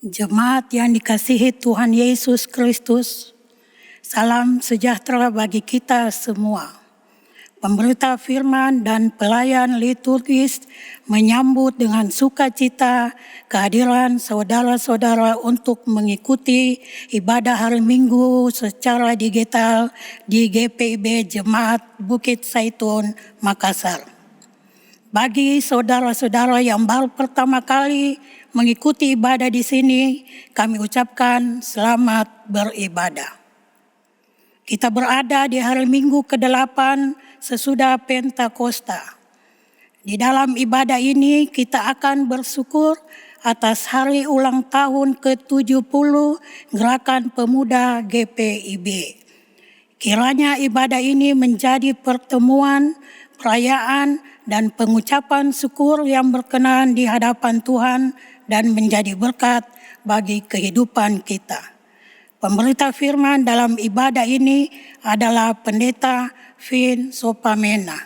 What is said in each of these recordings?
Jemaat yang dikasihi Tuhan Yesus Kristus, salam sejahtera bagi kita semua. Pemberita firman dan pelayan liturgis menyambut dengan sukacita kehadiran saudara-saudara untuk mengikuti ibadah hari Minggu secara digital di GPIB Jemaat Bukit Zaitun, Makassar. Bagi saudara-saudara yang baru pertama kali mengikuti ibadah di sini, kami ucapkan selamat beribadah. Kita berada di hari Minggu ke-8 sesudah Pentakosta. Di dalam ibadah ini kita akan bersyukur atas hari ulang tahun ke-70 Gerakan Pemuda GPIB. Kiranya ibadah ini menjadi pertemuan, perayaan, dan pengucapan syukur yang berkenan di hadapan Tuhan dan menjadi berkat bagi kehidupan kita. Pemberita firman dalam ibadah ini adalah Pendeta Vin Sopamena.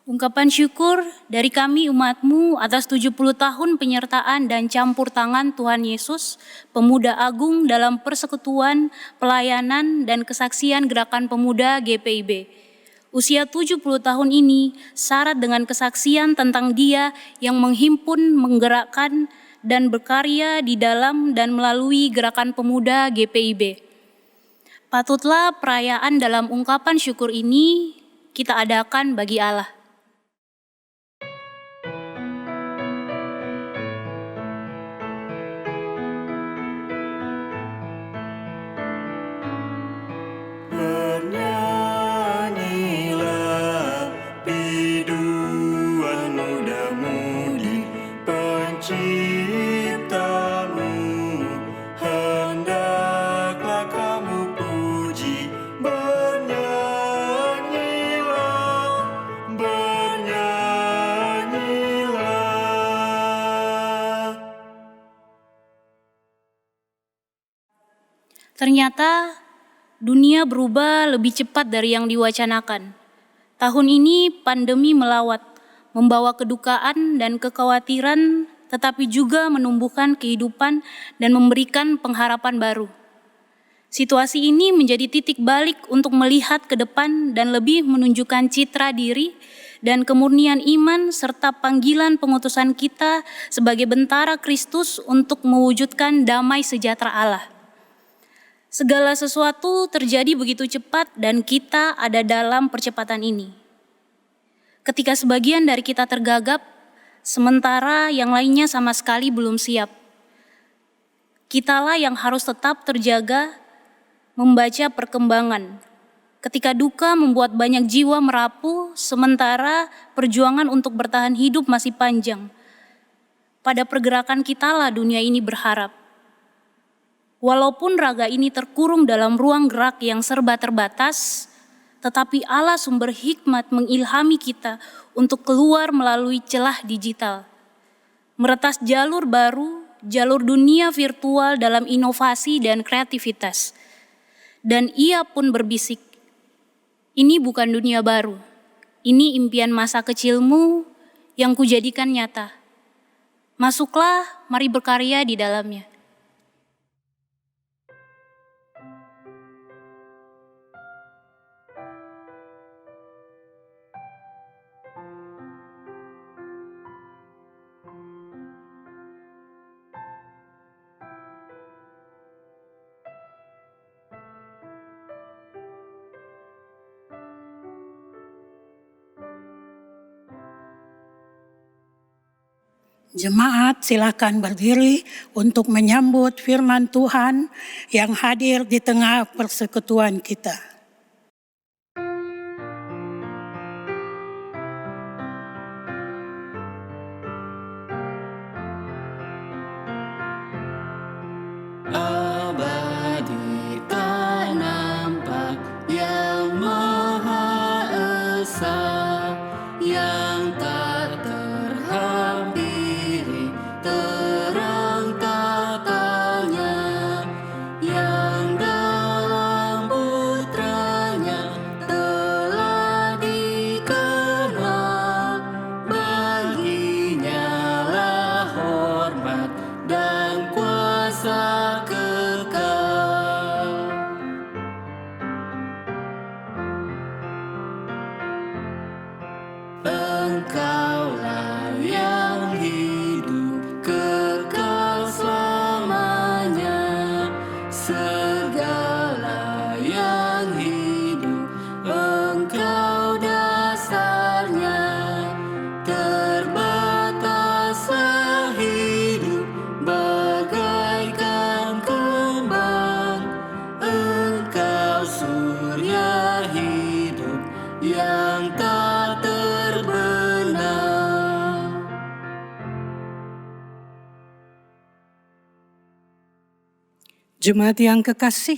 Ungkapan syukur dari kami umat-Mu atas 70 tahun penyertaan dan campur tangan Tuhan Yesus, pemuda agung dalam persekutuan, pelayanan, dan kesaksian Gerakan Pemuda GPIB. Usia 70 tahun ini syarat dengan kesaksian tentang Dia yang menghimpun, menggerakkan, dan berkarya di dalam dan melalui Gerakan Pemuda GPIB. Patutlah perayaan dalam ungkapan syukur ini kita adakan bagi Allah. Ternyata dunia berubah lebih cepat dari yang diwacanakan. Tahun ini pandemi melawat, membawa kedukaan dan kekhawatiran, tetapi juga menumbuhkan kehidupan dan memberikan pengharapan baru. Situasi ini menjadi titik balik untuk melihat ke depan dan lebih menunjukkan citra diri dan kemurnian iman serta panggilan pengutusan kita sebagai bentara Kristus untuk mewujudkan damai sejahtera Allah. Segala sesuatu terjadi begitu cepat dan kita ada dalam percepatan ini. Ketika sebagian dari kita tergagap, sementara yang lainnya sama sekali belum siap. Kitalah yang harus tetap terjaga, membaca perkembangan. Ketika duka membuat banyak jiwa merapuh, sementara perjuangan untuk bertahan hidup masih panjang. Pada pergerakan kitalah dunia ini berharap. Walaupun raga ini terkurung dalam ruang gerak yang serba terbatas, tetapi Allah sumber hikmat mengilhami kita untuk keluar melalui celah digital. Meretas jalur baru, jalur dunia virtual dalam inovasi dan kreativitas. Dan Ia pun berbisik, ini bukan dunia baru, ini impian masa kecilmu yang kujadikan nyata. Masuklah, mari berkarya di dalamnya. Jemaat silakan berdiri untuk menyambut firman Tuhan yang hadir di tengah persekutuan kita. Abadi tak nampak yang Maha Esa, yang tak terhampiri terang tatanya, yang dalam Putra Jemaat yang kekasih,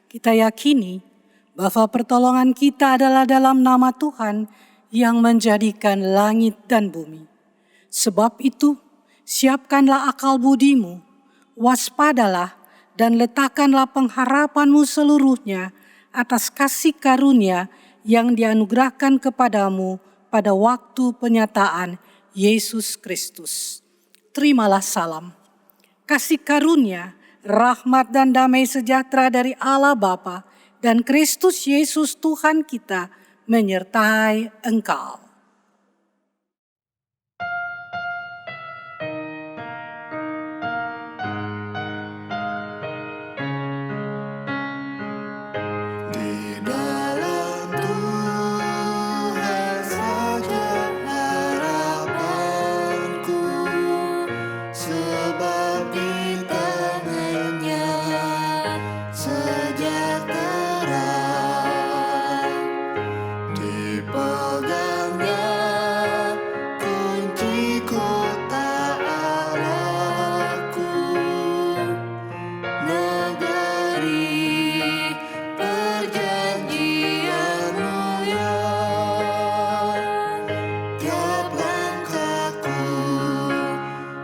kita yakini bahwa pertolongan kita adalah dalam nama Tuhan yang menjadikan langit dan bumi. Sebab itu, siapkanlah akal budimu, waspadalah dan letakkanlah pengharapanmu seluruhnya atas kasih karunia yang dianugerahkan kepadamu pada waktu penyataan Yesus Kristus. Terimalah salam, kasih karunia, rahmat dan damai sejahtera dari Allah Bapa dan Kristus Yesus Tuhan kita menyertai engkau. Di dalam Tuhan saja harapanku, sebab di tangannya sejahtera, dipegangnya kunci kota Allahku, negeri perjanjianmu ya. Tiap langkahku,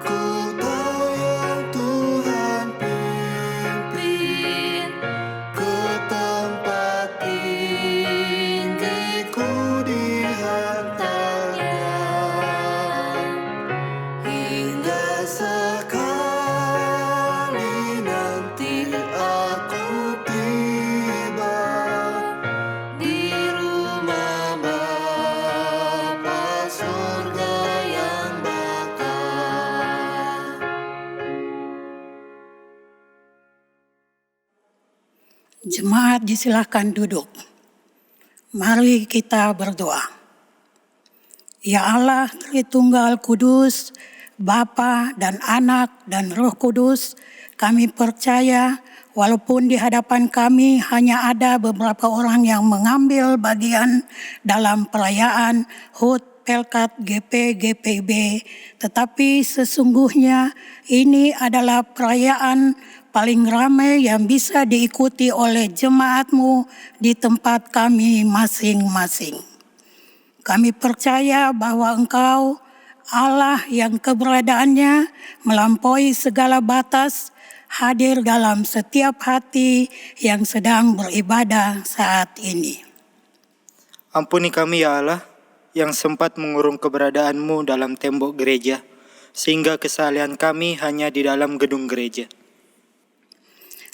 ku tahu yang Tuhan pimpin ke tempat tinggiku dihantarnya, hingga sekali nanti aku tiba di rumah Bapa surga yang bakal. Jemaat disilahkan duduk. Mari kita berdoa. Ya Allah Tritunggal Kudus, Bapa dan Anak dan Roh Kudus, kami percaya walaupun di hadapan kami hanya ada beberapa orang yang mengambil bagian dalam perayaan HUT Pelkat GP-GPIB, tetapi sesungguhnya ini adalah perayaan paling ramai yang bisa diikuti oleh jemaatmu di tempat kami masing-masing. Kami percaya bahwa Engkau, Allah yang keberadaannya melampaui segala batas, hadir dalam setiap hati yang sedang beribadah saat ini. Ampuni kami ya Allah, yang sempat mengurung keberadaanmu dalam tembok gereja, sehingga kesalahan kami hanya di dalam gedung gereja.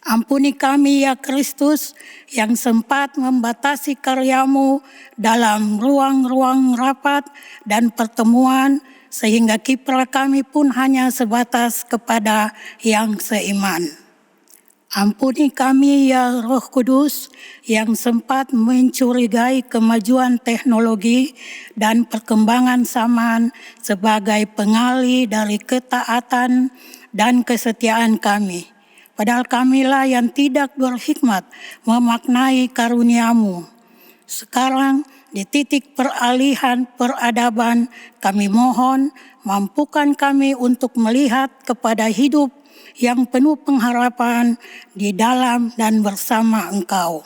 Ampuni kami ya Kristus yang sempat membatasi karyamu dalam ruang-ruang rapat dan pertemuan, sehingga kiprah kami pun hanya sebatas kepada yang seiman. Ampuni kami ya Roh Kudus yang sempat mencurigai kemajuan teknologi dan perkembangan zaman sebagai pengalih dari ketaatan dan kesetiaan kami. Padahal kamilah yang tidak berhikmat memaknai karuniamu. Sekarang di titik peralihan peradaban, kami mohon mampukan kami untuk melihat kepada hidup yang penuh pengharapan di dalam dan bersama Engkau.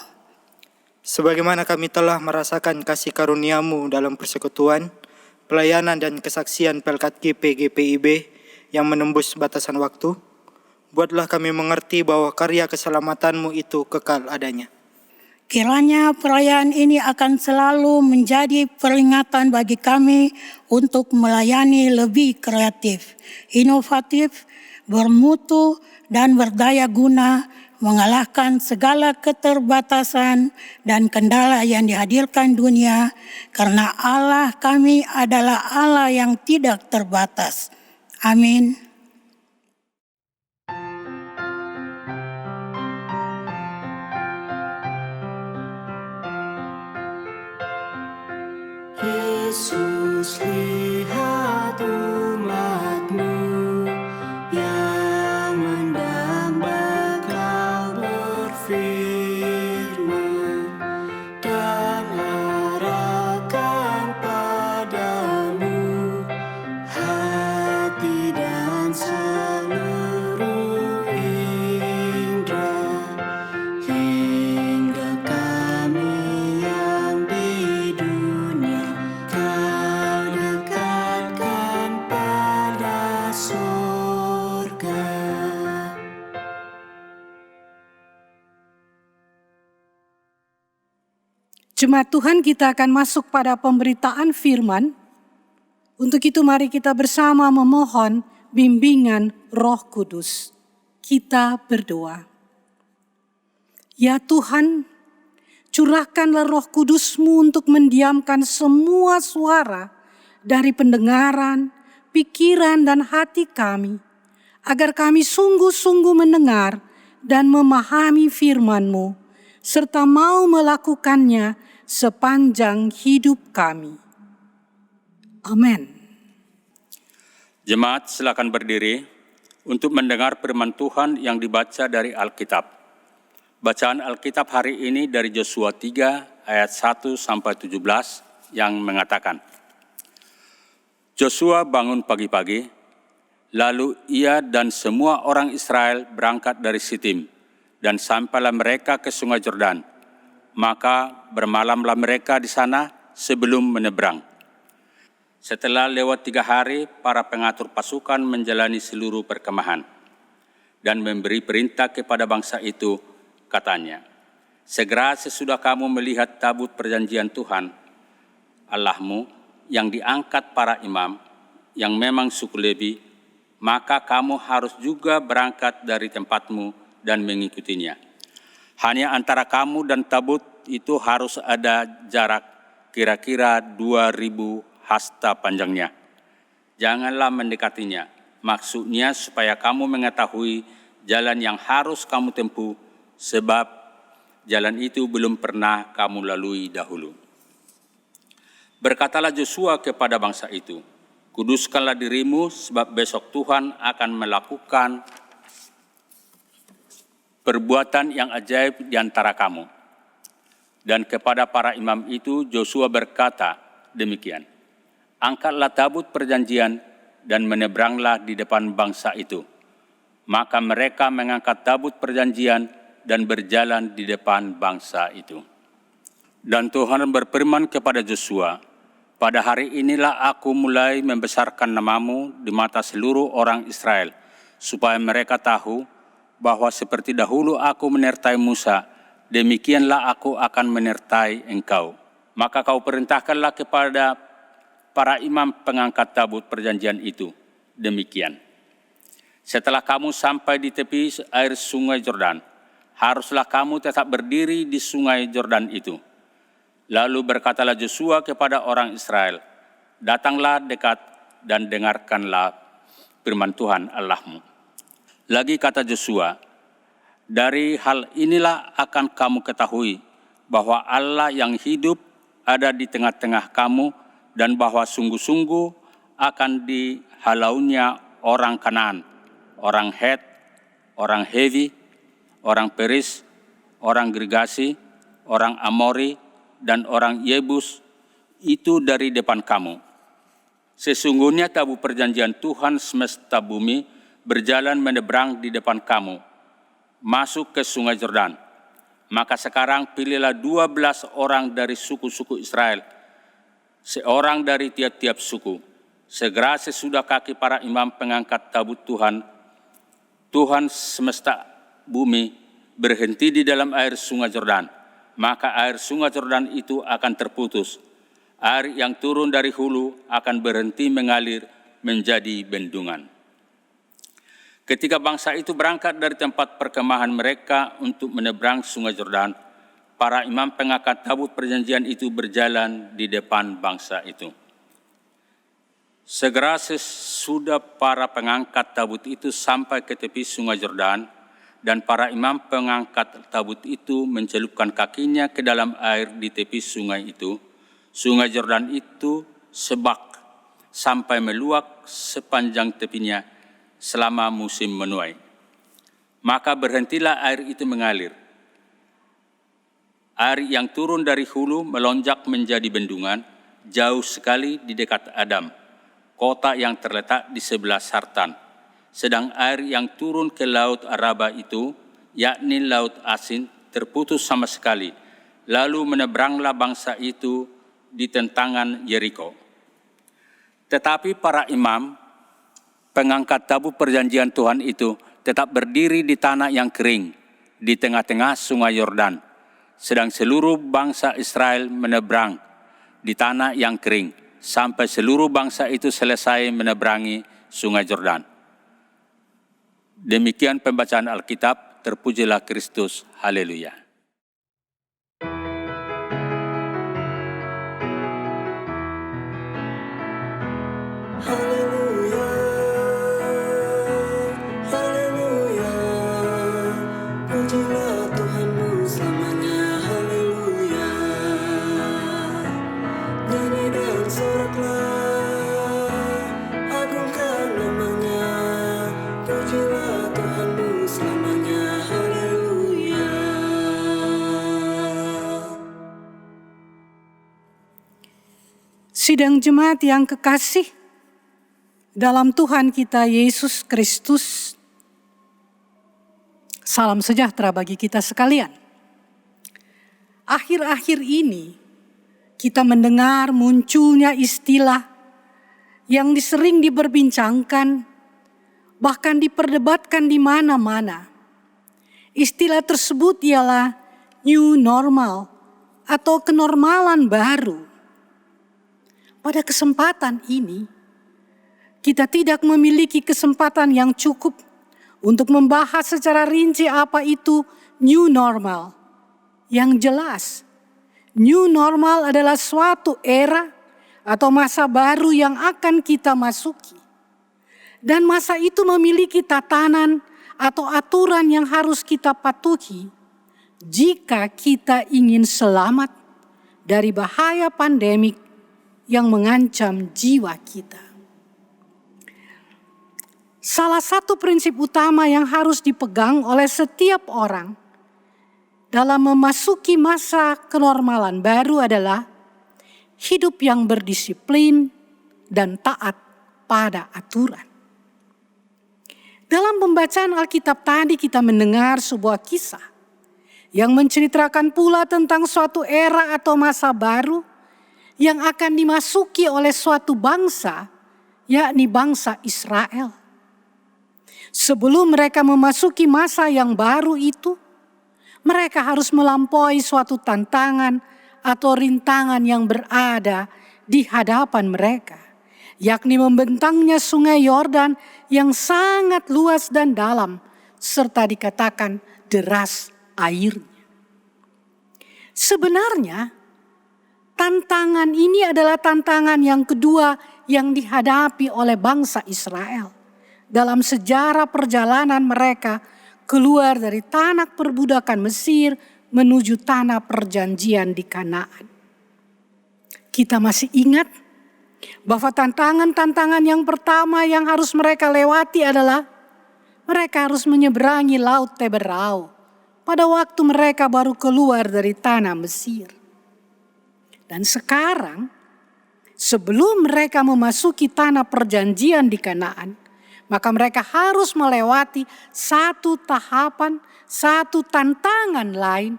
Sebagaimana kami telah merasakan kasih karuniamu dalam persekutuan, pelayanan dan kesaksian Pelkat GP-GPIB yang menembus batasan waktu, buatlah kami mengerti bahwa karya keselamatanmu itu kekal adanya. Kiranya perayaan ini akan selalu menjadi peringatan bagi kami untuk melayani lebih kreatif, inovatif, bermutu, dan berdaya guna, mengalahkan segala keterbatasan dan kendala yang dihadirkan dunia, karena Allah kami adalah Allah yang tidak terbatas. Amin. Yesus, lihat umat-Mu yang mendambakan berfirman dan arahkan padamu hati dan seluruh indera. Jemaat Tuhan, kita akan masuk pada pemberitaan firman. Untuk itu mari kita bersama memohon bimbingan Roh Kudus. Kita berdoa. Ya Tuhan, curahkanlah Roh Kudus-Mu untuk mendiamkan semua suara dari pendengaran, pikiran, dan hati kami, agar kami sungguh-sungguh mendengar dan memahami firman-Mu, serta mau melakukannya sepanjang hidup kami. Amin. Jemaat, silakan berdiri untuk mendengar firman Tuhan yang dibaca dari Alkitab. Bacaan Alkitab hari ini dari Yosua 3 ayat 1 sampai 17 yang mengatakan, Yosua bangun pagi-pagi, lalu ia dan semua orang Israel berangkat dari Sitim, dan sampailah mereka ke Sungai Yordan. Maka bermalamlah mereka di sana sebelum menyeberang. Setelah lewat 3 hari, para pengatur pasukan menjalani seluruh perkemahan dan memberi perintah kepada bangsa itu, katanya, segera sesudah kamu melihat tabut perjanjian Tuhan, Allahmu, yang diangkat para imam, yang memang suku Lewi, maka kamu harus juga berangkat dari tempatmu dan mengikutinya. Hanya antara kamu dan tabut itu harus ada jarak kira-kira 2.000 hasta panjangnya. Janganlah mendekatinya, maksudnya supaya kamu mengetahui jalan yang harus kamu tempuh, sebab jalan itu belum pernah kamu lalui dahulu. Berkatalah Yosua kepada bangsa itu, kuduskanlah dirimu, sebab besok Tuhan akan melakukan perbuatan yang ajaib di antara kamu. Dan kepada para imam itu Yosua berkata demikian, angkatlah tabut perjanjian dan menyeberanglah di depan bangsa itu. Maka mereka mengangkat tabut perjanjian dan berjalan di depan bangsa itu. Dan Tuhan berfirman kepada Yosua, pada hari inilah aku mulai membesarkan namamu di mata seluruh orang Israel, supaya mereka tahu bahwa seperti dahulu aku menyertai Musa, demikianlah aku akan menyertai engkau. Maka kau perintahkanlah kepada para imam pengangkat tabut perjanjian itu, demikian. Setelah kamu sampai di tepi air sungai Yordan, haruslah kamu tetap berdiri di sungai Yordan itu. Lalu berkatalah Yosua kepada orang Israel, datanglah dekat dan dengarkanlah firman Tuhan Allahmu. Lagi kata Yosua, dari hal inilah akan kamu ketahui bahwa Allah yang hidup ada di tengah-tengah kamu, dan bahwa sungguh-sungguh akan dihalaunya orang Kanaan, orang Het, orang Hevi, orang Peris, orang Girgasi, orang Amori, dan orang Yebus itu dari depan kamu. Sesungguhnya tabut perjanjian Tuhan semesta bumi berjalan menyeberang di depan kamu, masuk ke sungai Yordan. Maka sekarang pilihlah 12 orang dari suku-suku Israel, seorang dari tiap-tiap suku. Segera sesudah kaki para imam pengangkat tabut Tuhan semesta bumi berhenti di dalam air sungai Yordan, maka air sungai Yordan itu akan terputus. Air yang turun dari hulu akan berhenti mengalir menjadi bendungan. Ketika bangsa itu berangkat dari tempat perkemahan mereka untuk menyeberang sungai Yordan, para imam pengangkat tabut perjanjian itu berjalan di depan bangsa itu. Segera sesudah para pengangkat tabut itu sampai ke tepi sungai Yordan, dan para imam pengangkat tabut itu mencelupkan kakinya ke dalam air di tepi sungai itu, sungai Yordan itu sebak sampai meluap sepanjang tepinya selama musim menuai. Maka berhentilah air itu mengalir. Air yang turun dari hulu melonjak menjadi bendungan jauh sekali di dekat Adam, kota yang terletak di sebelah Sartan. Sedang air yang turun ke laut Araba itu, yakni laut asin, terputus sama sekali. Lalu menyeberanglah bangsa itu di tentangan Yeriko. Tetapi para imam pengangkat tabut perjanjian Tuhan itu tetap berdiri di tanah yang kering di tengah-tengah sungai Yordan. sedang seluruh bangsa Israel menyeberang di tanah yang kering, sampai seluruh bangsa itu selesai menyeberangi sungai Yordan. Demikian pembacaan Alkitab, terpujilah Kristus, haleluya. Haleluya, haleluya, pujilah Tuhanmu selamanya, haleluya. Nyanyi dan soraklah, agungkan namanya, pujilah Tuhanmu selamanya, haleluya. Sidang jemaat yang kekasih dalam Tuhan kita Yesus Kristus, salam sejahtera bagi kita sekalian. Akhir-akhir ini kita mendengar munculnya istilah yang sering diperbincangkan, bahkan diperdebatkan di mana-mana. Istilah tersebut ialah new normal atau kenormalan baru. Pada kesempatan ini, kita tidak memiliki kesempatan yang cukup untuk membahas secara rinci apa itu new normal. Yang jelas, new normal adalah suatu era atau masa baru yang akan kita masuki. Dan masa itu memiliki tatanan atau aturan yang harus kita patuhi jika kita ingin selamat dari bahaya pandemik yang mengancam jiwa kita. Salah satu prinsip utama yang harus dipegang oleh setiap orang dalam memasuki masa kenormalan baru adalah hidup yang berdisiplin dan taat pada aturan. Dalam pembacaan Alkitab tadi kita mendengar sebuah kisah yang menceritakan pula tentang suatu era atau masa baru yang akan dimasuki oleh suatu bangsa, yakni bangsa Israel. Sebelum mereka memasuki masa yang baru itu, mereka harus melampaui suatu tantangan atau rintangan yang berada di hadapan mereka, yakni membentangnya sungai Yordan yang sangat luas dan dalam, serta dikatakan deras airnya. Sebenarnya, tantangan ini adalah tantangan yang kedua yang dihadapi oleh bangsa Israel dalam sejarah perjalanan mereka keluar dari tanah perbudakan Mesir menuju tanah perjanjian di Kanaan. Kita masih ingat bahwa tantangan-tantangan yang pertama yang harus mereka lewati adalah mereka harus menyeberangi Laut Teberau pada waktu mereka baru keluar dari tanah Mesir. Dan sekarang, sebelum mereka memasuki tanah perjanjian di Kanaan, maka mereka harus melewati satu tahapan, satu tantangan lain,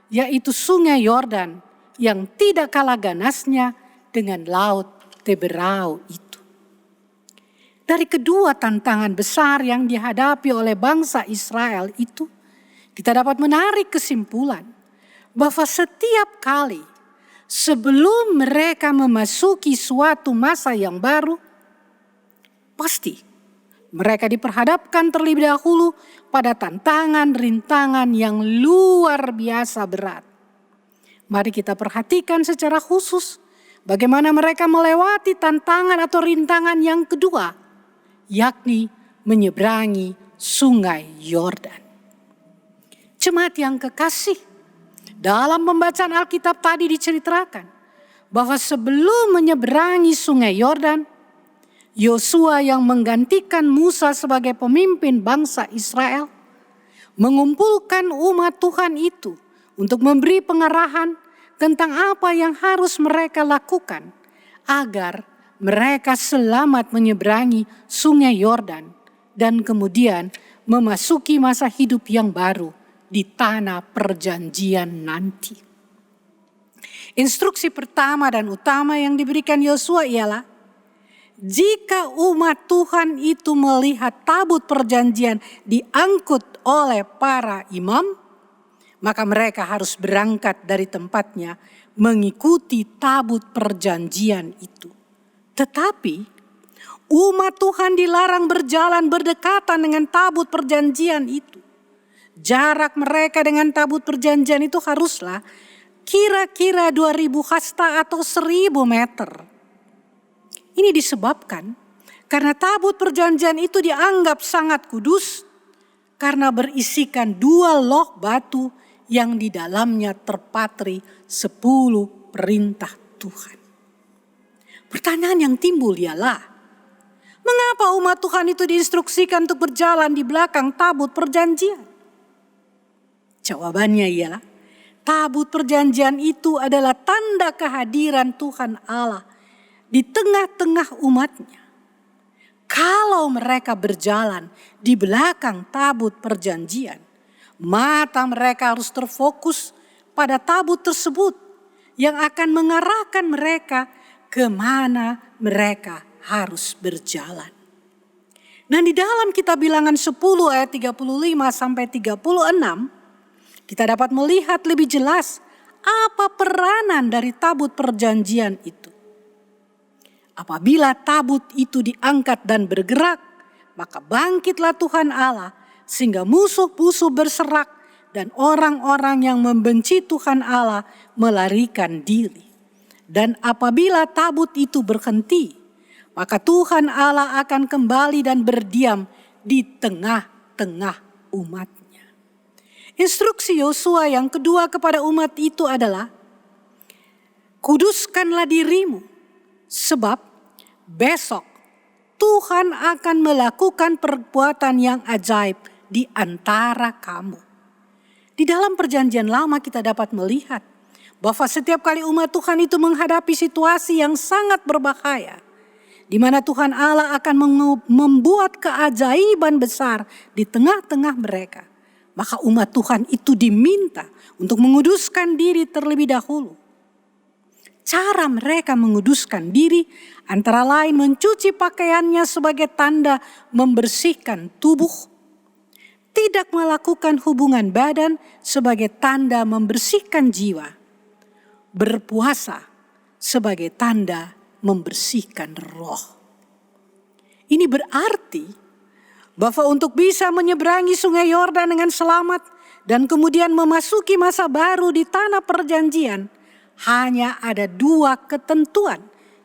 yaitu sungai Yordan yang tidak kalah ganasnya dengan Laut Teberau itu. Dari kedua tantangan besar yang dihadapi oleh bangsa Israel itu, kita dapat menarik kesimpulan bahwa setiap kali sebelum mereka memasuki suatu masa yang baru, pasti mereka diperhadapkan terlebih dahulu pada tantangan, rintangan yang luar biasa berat. Mari kita perhatikan secara khusus bagaimana mereka melewati tantangan atau rintangan yang kedua, yakni menyeberangi sungai Yordan. Jemaat yang kekasih, dalam pembacaan Alkitab tadi diceritakan bahwa sebelum menyeberangi sungai Yordan, Yosua yang menggantikan Musa sebagai pemimpin bangsa Israel mengumpulkan umat Tuhan itu untuk memberi pengarahan tentang apa yang harus mereka lakukan agar mereka selamat menyeberangi sungai Yordan dan kemudian memasuki masa hidup yang baru di tanah perjanjian nanti. Instruksi pertama dan utama yang diberikan Yosua ialah jika umat Tuhan itu melihat tabut perjanjian diangkut oleh para imam, maka mereka harus berangkat dari tempatnya mengikuti tabut perjanjian itu. Tetapi umat Tuhan dilarang berjalan berdekatan dengan tabut perjanjian itu. Jarak mereka dengan tabut perjanjian itu haruslah kira-kira 2000 hasta atau 1000 meter. Ini disebabkan karena tabut perjanjian itu dianggap sangat kudus karena berisikan 2 loh batu yang di dalamnya terpatri 10 perintah Tuhan. Pertanyaan yang timbul ialah, mengapa umat Tuhan itu diinstruksikan untuk berjalan di belakang tabut perjanjian? Jawabannya ialah, tabut perjanjian itu adalah tanda kehadiran Tuhan Allah di tengah-tengah umatnya. Kalau mereka berjalan di belakang tabut perjanjian, mata mereka harus terfokus pada tabut tersebut yang akan mengarahkan mereka kemana mereka harus berjalan. Nah, di dalam kitab Bilangan 10 ayat 35 sampai 36, kita dapat melihat lebih jelas apa peranan dari tabut perjanjian itu. Apabila tabut itu diangkat dan bergerak, maka bangkitlah Tuhan Allah sehingga musuh-musuh berserak dan orang-orang yang membenci Tuhan Allah melarikan diri. Dan apabila tabut itu berhenti, maka Tuhan Allah akan kembali dan berdiam di tengah-tengah umatnya. Instruksi Yosua yang kedua kepada umat itu adalah, kuduskanlah dirimu, sebab besok Tuhan akan melakukan perbuatan yang ajaib di antara kamu. Di dalam perjanjian lama kita dapat melihat bahwa setiap kali umat Tuhan itu menghadapi situasi yang sangat berbahaya, di mana Tuhan Allah akan membuat keajaiban besar di tengah-tengah mereka, maka umat Tuhan itu diminta untuk menguduskan diri terlebih dahulu. Cara mereka menguduskan diri antara lain mencuci pakaiannya sebagai tanda membersihkan tubuh, tidak melakukan hubungan badan sebagai tanda membersihkan jiwa, berpuasa sebagai tanda membersihkan roh. Ini berarti bahwa untuk bisa menyeberangi sungai Yordan dengan selamat dan kemudian memasuki masa baru di tanah perjanjian, hanya ada 2 ketentuan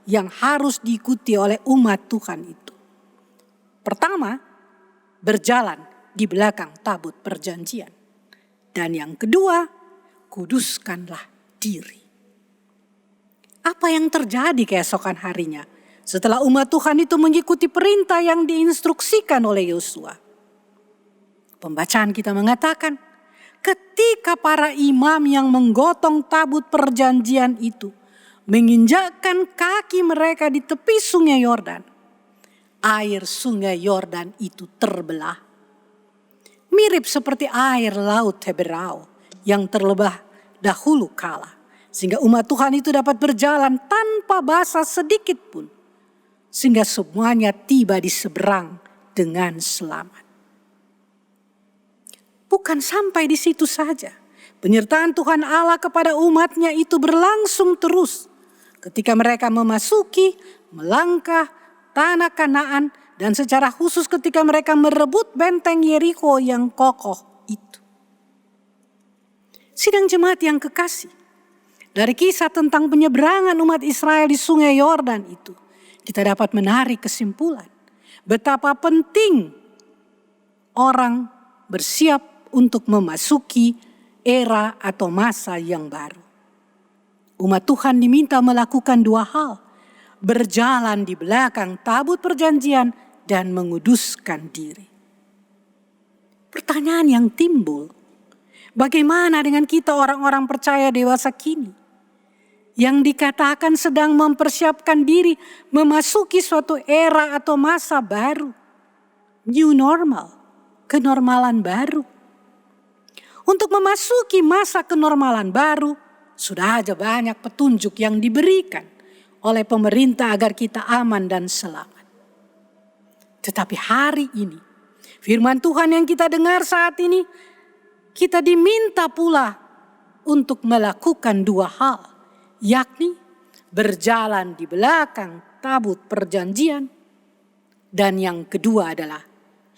yang harus diikuti oleh umat Tuhan itu. Pertama, berjalan di belakang tabut perjanjian. Dan yang kedua, kuduskanlah diri. Apa yang terjadi keesokan harinya setelah umat Tuhan itu mengikuti perintah yang diinstruksikan oleh Yosua? Pembacaan kita mengatakan, ketika para imam yang menggotong tabut perjanjian itu menginjakkan kaki mereka di tepi sungai Yordan, air sungai Yordan itu terbelah. Mirip seperti air laut Heberau yang terlebah dahulu kala, sehingga umat Tuhan itu dapat berjalan tanpa basah sedikit pun, sehingga semuanya tiba di seberang dengan selamat. Bukan sampai di situ saja, penyertaan Tuhan Allah kepada umatnya itu berlangsung terus ketika mereka memasuki, melangkah tanah Kanaan, dan secara khusus ketika mereka merebut benteng Yeriko yang kokoh itu. Sidang jemaat yang kekasih, dari kisah tentang penyeberangan umat Israel di sungai Yordan itu, kita dapat menarik kesimpulan betapa penting orang bersiap untuk memasuki era atau masa yang baru. Umat Tuhan diminta melakukan 2 hal, berjalan di belakang tabut perjanjian dan menguduskan diri. Pertanyaan yang timbul, bagaimana dengan kita orang-orang percaya dewasa kini yang dikatakan sedang mempersiapkan diri memasuki suatu era atau masa baru, new normal, kenormalan baru. Untuk memasuki masa kenormalan baru, sudah ada banyak petunjuk yang diberikan oleh pemerintah agar kita aman dan selamat. Tetapi hari ini, firman Tuhan yang kita dengar saat ini, kita diminta pula untuk melakukan dua hal, yakni berjalan di belakang tabut perjanjian, dan yang kedua adalah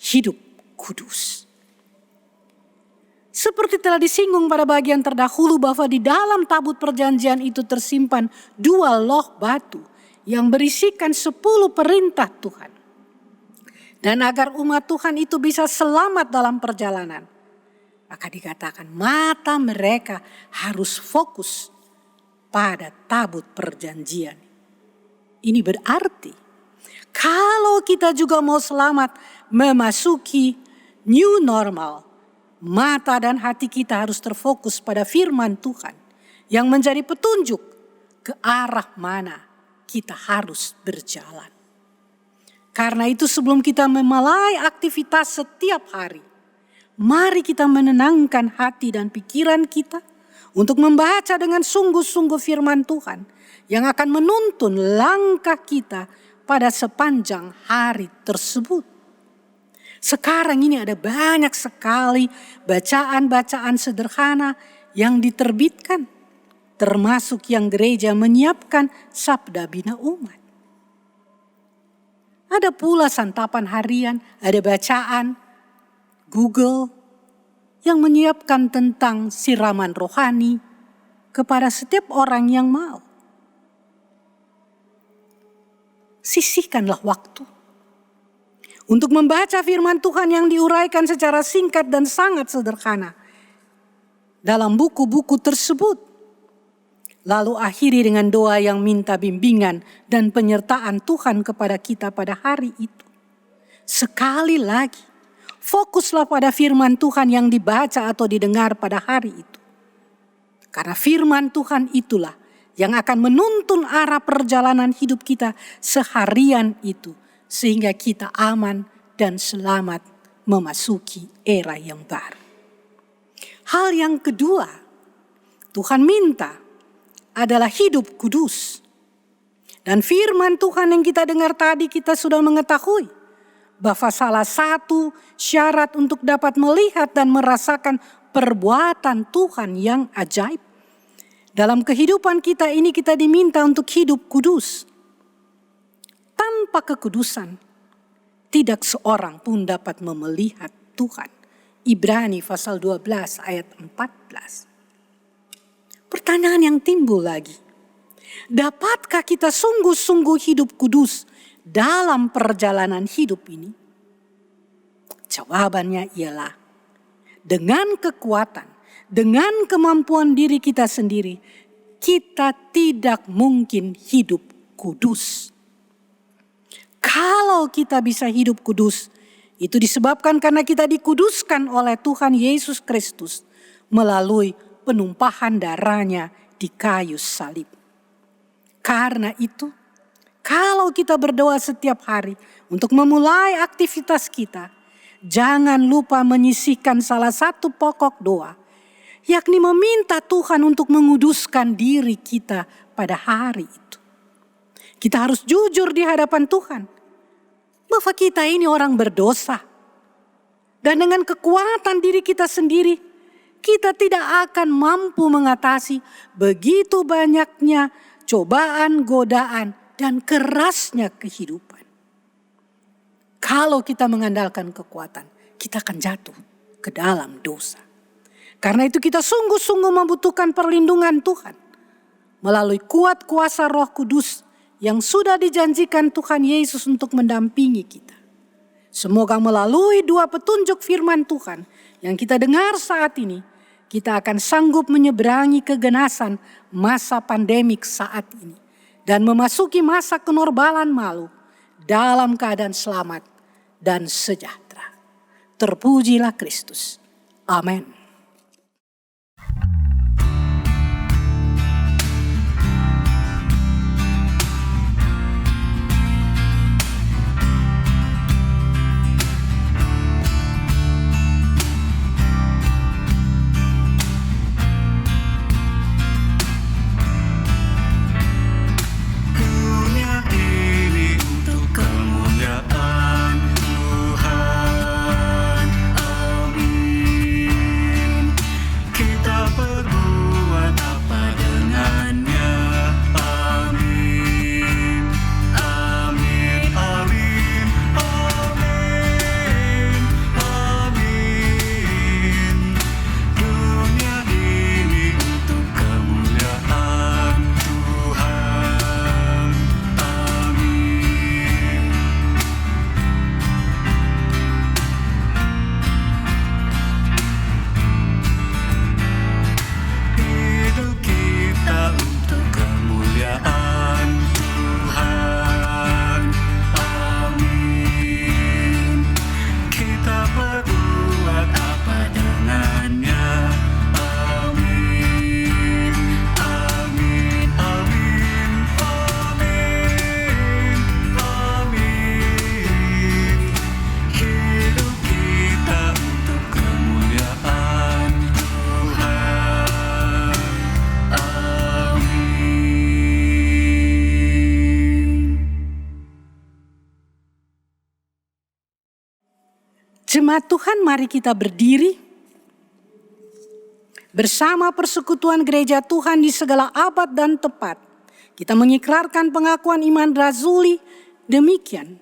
hidup kudus. Seperti telah disinggung pada bagian terdahulu bahwa di dalam tabut perjanjian itu tersimpan 2 loh batu yang berisikan 10 perintah Tuhan. Dan agar umat Tuhan itu bisa selamat dalam perjalanan, maka dikatakan mata mereka harus fokus pada tabut perjanjian. Ini berarti kalau kita juga mau selamat memasuki new normal, mata dan hati kita harus terfokus pada firman Tuhan yang menjadi petunjuk ke arah mana kita harus berjalan. Karena itu sebelum kita memulai aktivitas setiap hari, mari kita menenangkan hati dan pikiran kita untuk membaca dengan sungguh-sungguh firman Tuhan yang akan menuntun langkah kita pada sepanjang hari tersebut. Sekarang ini ada banyak sekali bacaan-bacaan sederhana yang diterbitkan, termasuk yang gereja menyiapkan Sabda Bina Umat. Ada pula santapan harian, ada bacaan Google yang menyiapkan tentang siraman rohani kepada setiap orang yang mau. Sisihkanlah waktu untuk membaca firman Tuhan yang diuraikan secara singkat dan sangat sederhana dalam buku-buku tersebut. Lalu akhiri dengan doa yang minta bimbingan dan penyertaan Tuhan kepada kita pada hari itu. Sekali lagi, fokuslah pada firman Tuhan yang dibaca atau didengar pada hari itu. Karena firman Tuhan itulah yang akan menuntun arah perjalanan hidup kita seharian itu, sehingga kita aman dan selamat memasuki era yang baru. Hal yang kedua, Tuhan minta adalah hidup kudus. Dan firman Tuhan yang kita dengar tadi kita sudah mengetahui bahwa salah satu syarat untuk dapat melihat dan merasakan perbuatan Tuhan yang ajaib. Dalam kehidupan kita ini kita diminta untuk hidup kudus. Tanpa kekudusan, tidak seorang pun dapat melihat Tuhan. Ibrani pasal 12 ayat 14. Pertanyaan yang timbul lagi, dapatkah kita sungguh-sungguh hidup kudus dalam perjalanan hidup ini? Jawabannya ialah dengan kekuatan, dengan kemampuan diri kita sendiri, kita tidak mungkin hidup kudus. Kalau kita bisa hidup kudus, itu disebabkan karena kita dikuduskan oleh Tuhan Yesus Kristus melalui penumpahan darahnya di kayu salib. Karena itu, kalau kita berdoa setiap hari untuk memulai aktivitas kita, jangan lupa menyisihkan salah satu pokok doa, yakni meminta Tuhan untuk menguduskan diri kita pada hari itu. Kita harus jujur di hadapan Tuhan bahwa kita ini orang berdosa. Dan dengan kekuatan diri kita sendiri, kita tidak akan mampu mengatasi begitu banyaknya cobaan, godaan, dan kerasnya kehidupan. Kalau kita mengandalkan kekuatan, kita akan jatuh ke dalam dosa. Karena itu kita sungguh-sungguh membutuhkan perlindungan Tuhan melalui kuat kuasa Roh Kudus yang sudah dijanjikan Tuhan Yesus untuk mendampingi kita. Semoga melalui 2 petunjuk firman Tuhan yang kita dengar saat ini, kita akan sanggup menyeberangi keganasan masa pandemik saat ini dan memasuki masa kenormalan malu dalam keadaan selamat dan sejahtera. Terpujilah Kristus. Amin. Tuhan, amin. Jemaat Tuhan, mari kita berdiri bersama persekutuan gereja Tuhan di segala abad dan tepat. Kita mengikrarkan pengakuan iman rasuli demikian.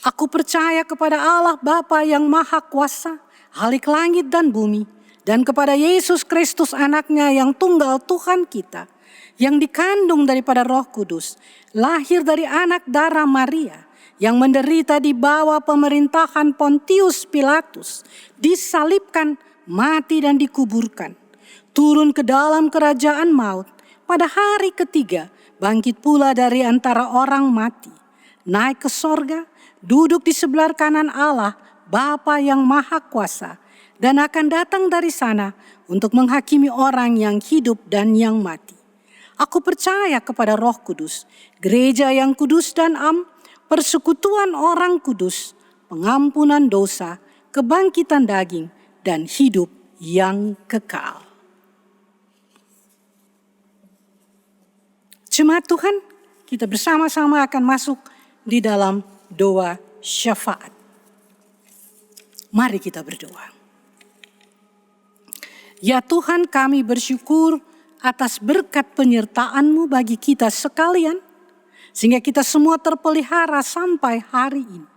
Aku percaya kepada Allah Bapa yang Maha Kuasa, Khalik langit dan bumi, dan kepada Yesus Kristus anaknya yang tunggal Tuhan kita, yang dikandung daripada Roh Kudus, lahir dari anak darah Maria, yang menderita di bawah pemerintahan Pontius Pilatus, disalibkan, mati dan dikuburkan, turun ke dalam kerajaan maut, pada hari ketiga bangkit pula dari antara orang mati, naik ke sorga, duduk di sebelah kanan Allah, Bapa yang Maha Kuasa, dan akan datang dari sana untuk menghakimi orang yang hidup dan yang mati. Aku percaya kepada Roh Kudus, gereja yang kudus dan persekutuan orang kudus, pengampunan dosa, kebangkitan daging, dan hidup yang kekal. Jemaat Tuhan, kita bersama-sama akan masuk di dalam doa syafaat. Mari kita berdoa. Ya Tuhan, kami bersyukur atas berkat penyertaan-Mu bagi kita sekalian, sehingga kita semua terpelihara sampai hari ini.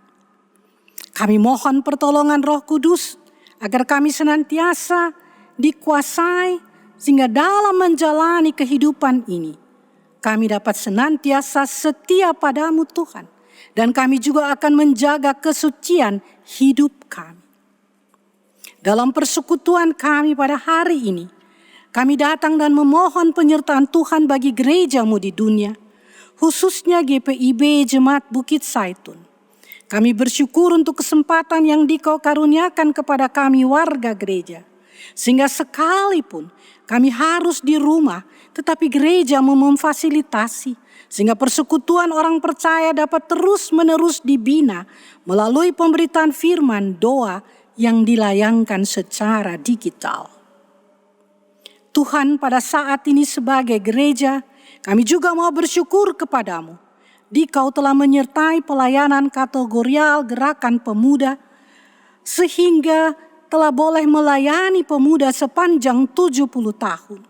Kami mohon pertolongan Roh Kudus agar kami senantiasa dikuasai sehingga dalam menjalani kehidupan ini kami dapat senantiasa setia padamu Tuhan, dan kami juga akan menjaga kesucian hidup kami. Dalam persekutuan kami pada hari ini, kami datang dan memohon penyertaan Tuhan bagi gereja-Mu di dunia, khususnya GPIB Jemaat Bukit Saitun. Kami bersyukur untuk kesempatan yang Dikau karuniakan kepada kami warga gereja. Sehingga sekalipun kami harus di rumah, tetapi gereja memfasilitasi. Sehingga persekutuan orang percaya dapat terus-menerus dibina melalui pemberitaan firman doa yang dilayangkan secara digital. Tuhan, pada saat ini sebagai gereja, kami juga mau bersyukur kepadamu. Dikau telah menyertai pelayanan kategorial gerakan pemuda, sehingga telah boleh melayani pemuda sepanjang 70 tahun.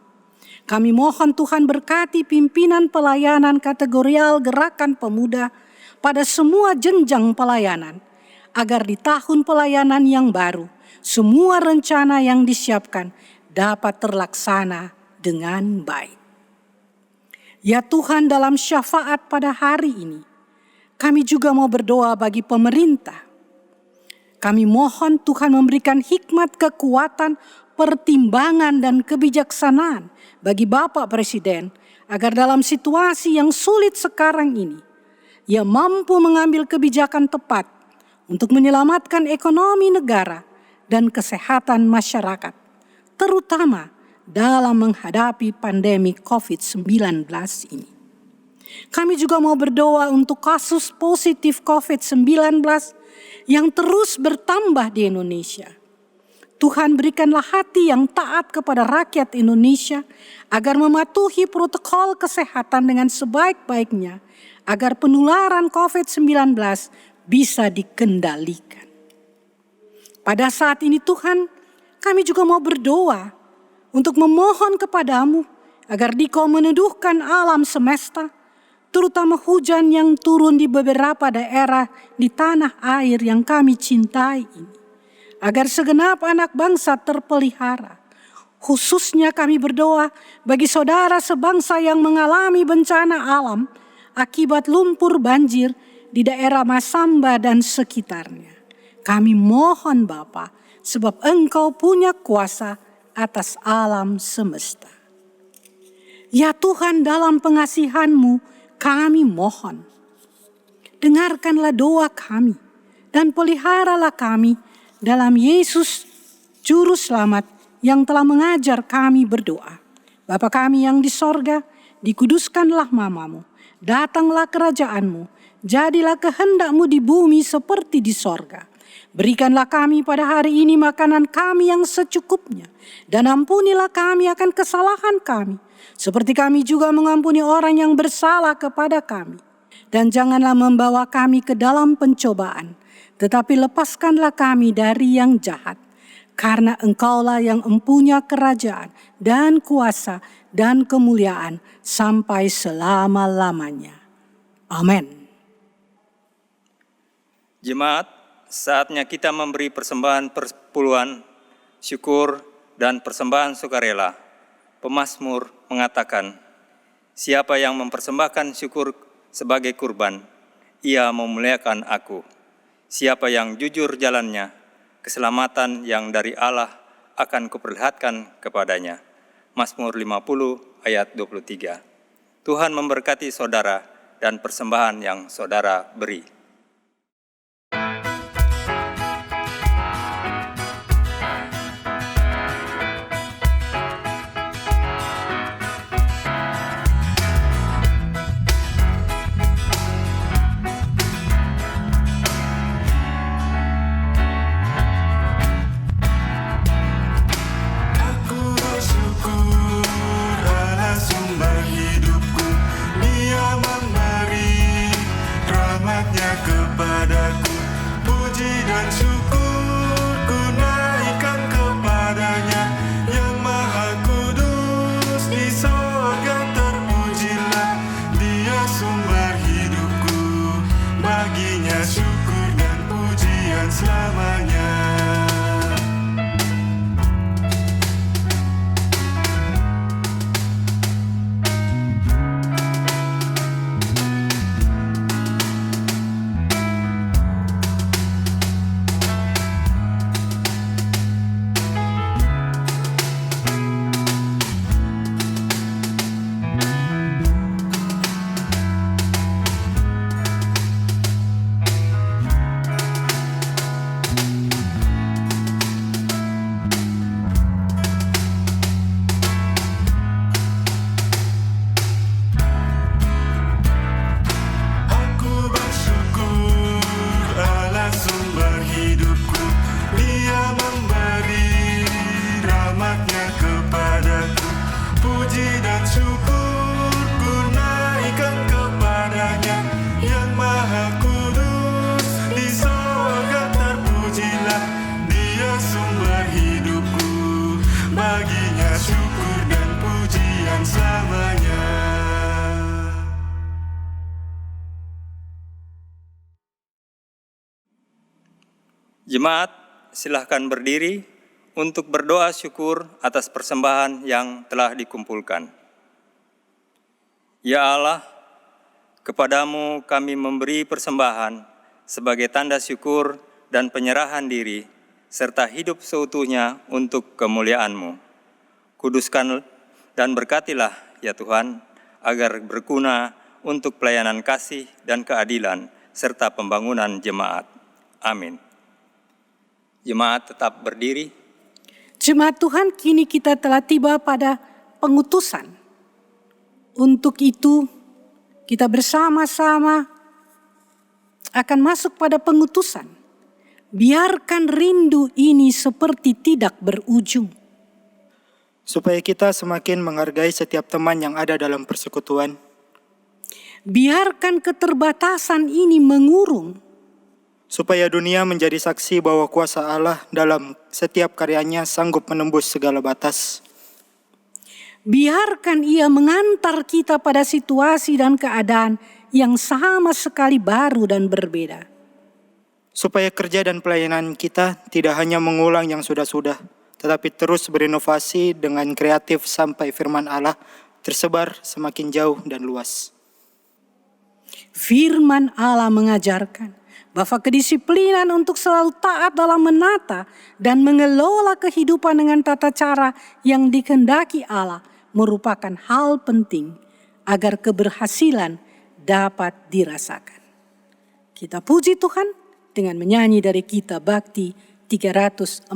Kami mohon Tuhan berkati pimpinan pelayanan kategorial gerakan pemuda pada semua jenjang pelayanan, agar di tahun pelayanan yang baru, semua rencana yang disiapkan dapat terlaksana dengan baik. Ya Tuhan, dalam syafaat pada hari ini, kami juga mau berdoa bagi pemerintah. Kami mohon Tuhan memberikan hikmat, kekuatan, pertimbangan, dan kebijaksanaan bagi Bapak Presiden, agar dalam situasi yang sulit sekarang ini, Ia mampu mengambil kebijakan tepat untuk menyelamatkan ekonomi negara dan kesehatan masyarakat, terutama dalam menghadapi pandemi COVID-19 ini. Kami juga mau berdoa untuk kasus positif COVID-19 yang terus bertambah di Indonesia. Tuhan, berikanlah hati yang taat kepada rakyat Indonesia agar mematuhi protokol kesehatan dengan sebaik-baiknya, agar penularan COVID-19 bisa dikendalikan. Pada saat ini Tuhan, kami juga mau berdoa untuk memohon kepadamu agar Dikau meneduhkan alam semesta, terutama hujan yang turun di beberapa daerah di tanah air yang kami cintai ini, agar segenap anak bangsa terpelihara. Khususnya kami berdoa bagi saudara sebangsa yang mengalami bencana alam akibat lumpur banjir di daerah Masamba dan sekitarnya. Kami mohon Bapa, sebab Engkau punya kuasa atas alam semesta. Ya Tuhan, dalam pengasihan-Mu kami mohon, dengarkanlah doa kami dan peliharalah kami dalam Yesus Juru Selamat yang telah mengajar kami berdoa. Bapa kami yang di sorga, dikuduskanlah namamu, datanglah kerajaan-Mu, jadilah kehendak-Mu di bumi seperti di sorga. Berikanlah kami pada hari ini makanan kami yang secukupnya, dan ampunilah kami akan kesalahan kami, seperti kami juga mengampuni orang yang bersalah kepada kami. Dan janganlah membawa kami ke dalam pencobaan, tetapi lepaskanlah kami dari yang jahat. Karena Engkaulah yang mempunyai kerajaan dan kuasa dan kemuliaan sampai selama-lamanya. Amin. Jemaat, saatnya kita memberi persembahan persepuluhan, syukur, dan persembahan sukarela. Pemazmur mengatakan, siapa yang mempersembahkan syukur sebagai kurban, ia memuliakan aku. Siapa yang jujur jalannya, keselamatan yang dari Allah akan kuperlihatkan kepadanya. Mazmur 50 ayat 23. Tuhan memberkati saudara dan persembahan yang saudara beri. Kepadaku puji dan syukur ku naikkan kepadanya, yang maha kudus di sorga terpujilah, dia sumber hidupku, baginya syukur dan pujian selamanya. Jemaat, silahkan berdiri untuk berdoa syukur atas persembahan yang telah dikumpulkan. Ya Allah, kepadamu kami memberi persembahan sebagai tanda syukur dan penyerahan diri, serta hidup seutuhnya untuk kemuliaan-Mu. Kuduskan dan berkatilah, ya Tuhan, agar berguna untuk pelayanan kasih dan keadilan, serta pembangunan jemaat. Amin. Jemaat tetap berdiri. Jemaat Tuhan, kini kita telah tiba pada pengutusan. Untuk itu, kita bersama-sama akan masuk pada pengutusan. Biarkan rindu ini seperti tidak berujung. Supaya kita semakin menghargai setiap teman yang ada dalam persekutuan. Biarkan keterbatasan ini mengurung. Supaya dunia menjadi saksi bahwa kuasa Allah dalam setiap karyanya sanggup menembus segala batas. Biarkan ia mengantar kita pada situasi dan keadaan yang sama sekali baru dan berbeda. Supaya kerja dan pelayanan kita tidak hanya mengulang yang sudah-sudah, tetapi terus berinovasi dengan kreatif sampai firman Allah tersebar semakin jauh dan luas. Firman Allah mengajarkan bahwa kedisiplinan untuk selalu taat dalam menata dan mengelola kehidupan dengan tata cara yang dikehendaki Allah merupakan hal penting agar keberhasilan dapat dirasakan. Kita puji Tuhan dengan menyanyi dari Kitab Bakti 340.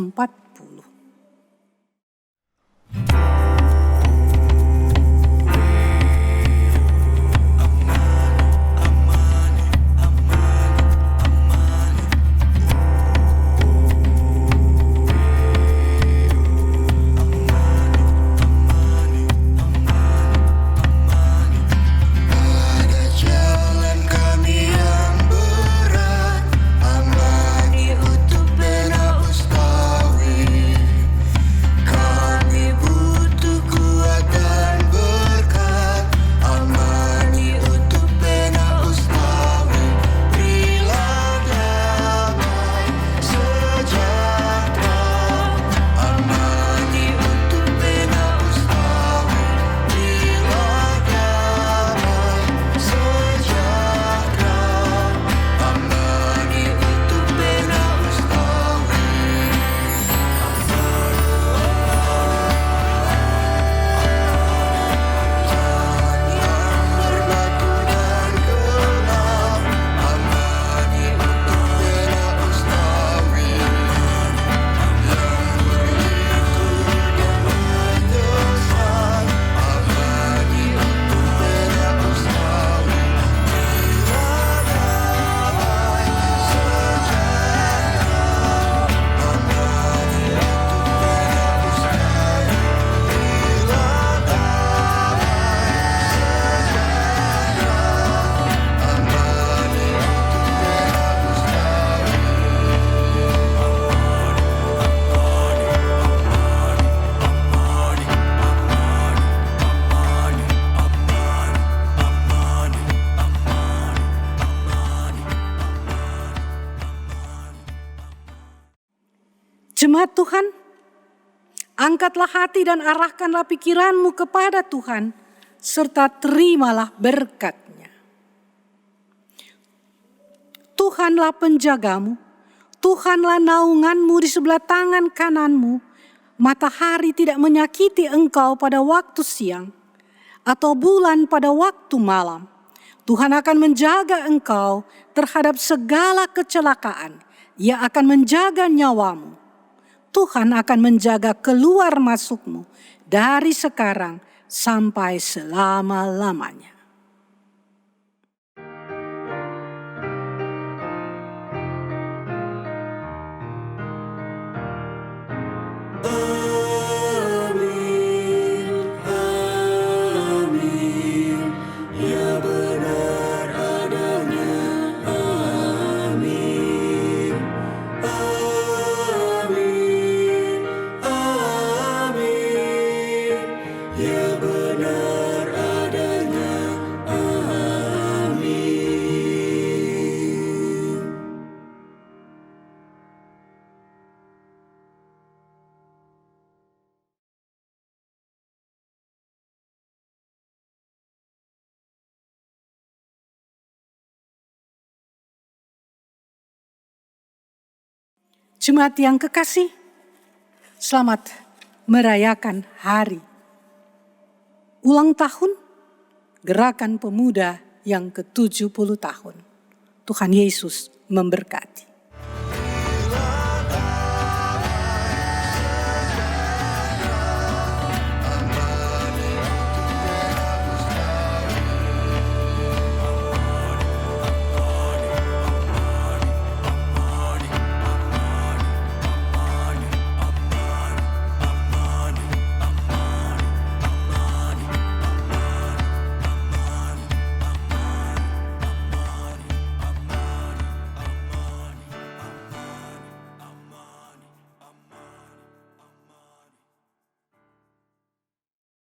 Jalan kami yang berat, aman. Jemaat Tuhan, angkatlah hati dan arahkanlah pikiranmu kepada Tuhan, serta terimalah berkat-Nya. Tuhanlah penjagamu, Tuhanlah naunganmu di sebelah tangan kananmu. Matahari tidak menyakiti engkau pada waktu siang, atau bulan pada waktu malam. Tuhan akan menjaga engkau terhadap segala kecelakaan. Ia akan menjaga nyawamu. Tuhan akan menjaga keluar masukmu dari sekarang sampai selama-lamanya. Jemaat yang kekasih, selamat merayakan hari ulang tahun Gerakan Pemuda yang ke-70 tahun. Tuhan Yesus memberkati.